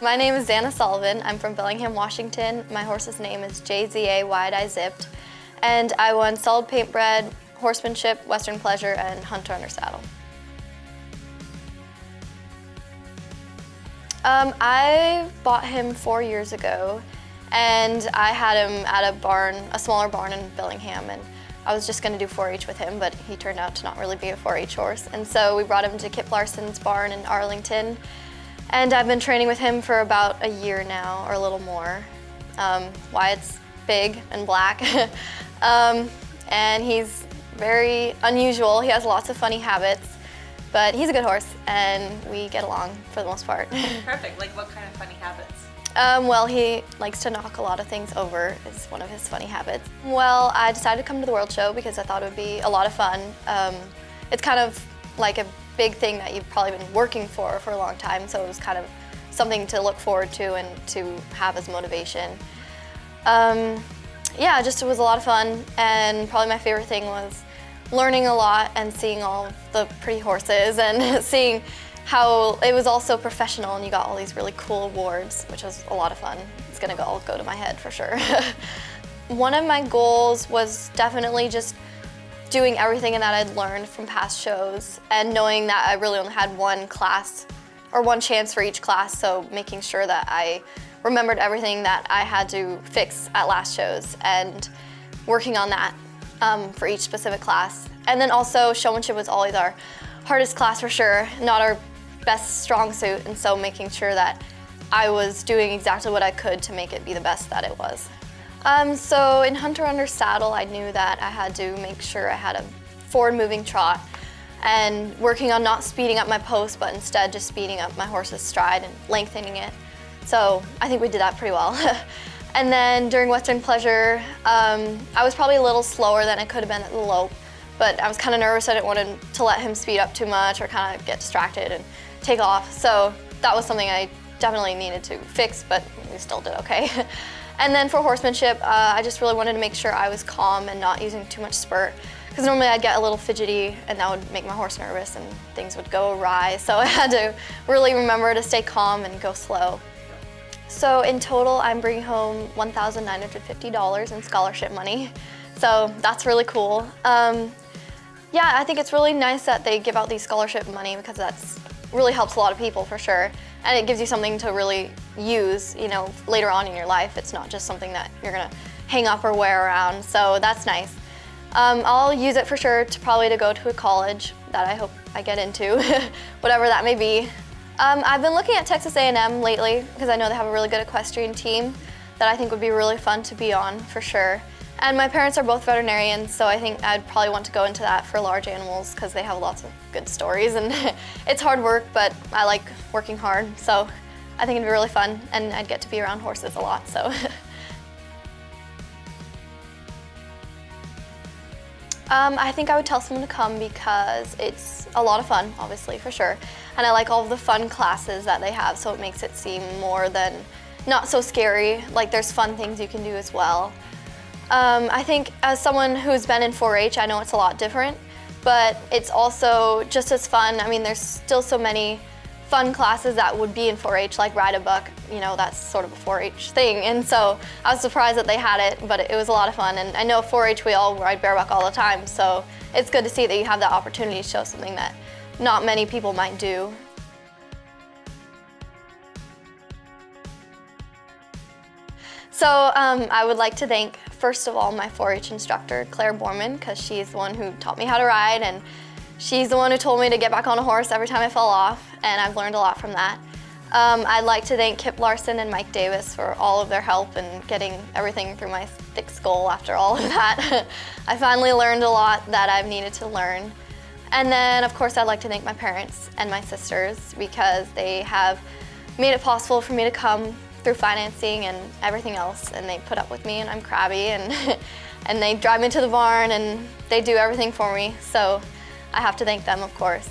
My name is Zanna Sullivan. I'm from Bellingham, Washington. My horse's name is JZA Wide-Eye Zipped, and I won solid paint-bred, horsemanship, western pleasure, and hunter under saddle. I bought him 4 years ago, and I had him at a barn, a smaller barn in Bellingham, and I was just going to do 4-H with him, but he turned out to not really be a 4-H horse. And so we brought him to Kip Larson's barn in Arlington, and I've been training with him for about a year now, or a little more. Wyatt's big and black, and he's very unusual. He has lots of funny habits, but he's a good horse, and we get along for the most part. Perfect. Like what kind of funny habits? Well, he likes to knock a lot of things over, is one of his funny habits. Well, I decided to come to the World Show because I thought it would be a lot of fun. It's kind of like a big thing that you've probably been working for a long time, so it was kind of something to look forward to and to have as motivation. Yeah, just it was a lot of fun, and probably my favorite thing was learning a lot and seeing all of the pretty horses and seeing how it was all so professional, and you got all these really cool awards, which was a lot of fun. It's gonna all go to my head for sure. One of my goals was definitely just doing everything that I'd learned from past shows and knowing that I really only had one class or one chance for each class, so making sure that I remembered everything that I had to fix at last shows and working on that for each specific class. And then also showmanship was always our hardest class for sure, not our best strong suit, and so making sure that I was doing exactly what I could to make it be the best that it was. So in hunter under saddle, I knew that I had to make sure I had a forward moving trot and working on not speeding up my post, but instead just speeding up my horse's stride and lengthening it. So I think we did that pretty well. And then during western pleasure, I was probably a little slower than I could have been at the lope, but I was kind of nervous. I didn't want to let him speed up too much or kind of get distracted and take off. So that was something I definitely needed to fix, but we still did okay. And then for horsemanship, I just really wanted to make sure I was calm and not using too much spurt, because normally I'd get a little fidgety and that would make my horse nervous and things would go awry. So I had to really remember to stay calm and go slow. So in total, I'm bringing home $1,950 in scholarship money. So that's really cool. Yeah, I think it's really nice that they give out these scholarship money because that's really helps a lot of people for sure. And it gives you something to really use, you know, later on in your life. It's not just something that you're gonna hang up or wear around, so that's nice. I'll use it for sure probably to go to a college that I hope I get into, whatever that may be. I've been looking at Texas A&M lately because I know they have a really good equestrian team that I think would be really fun to be on for sure. And my parents are both veterinarians, so I think I'd probably want to go into that for large animals because they have lots of good stories, and it's hard work, but I like working hard, so I think it'd be really fun, and I'd get to be around horses a lot, so. I think I would tell someone to come because it's a lot of fun, obviously, for sure, and I like all of the fun classes that they have, so it makes it seem more than not so scary. Like, there's fun things you can do as well. I think as someone who's been in 4-H, I know it's a lot different, but it's also just as fun. I mean, there's still so many fun classes that would be in 4-H, like ride a buck, you know, that's sort of a 4-H thing. And so I was surprised that they had it, but it was a lot of fun. And I know 4-H, we all ride bareback all the time, so it's good to see that you have that opportunity to show something that not many people might do. So I would like to thank, first of all, my 4-H instructor, Claire Borman, because she's the one who taught me how to ride, and she's the one who told me to get back on a horse every time I fell off, and I've learned a lot from that. I'd like to thank Kip Larson and Mike Davis for all of their help in getting everything through my thick skull after all of that. I finally learned a lot that I've needed to learn. And then, of course, I'd like to thank my parents and my sisters because they have made it possible for me to come through financing and everything else, and they put up with me, and I'm crabby, and and they drive me to the barn, and they do everything for me, so I have to thank them, of course.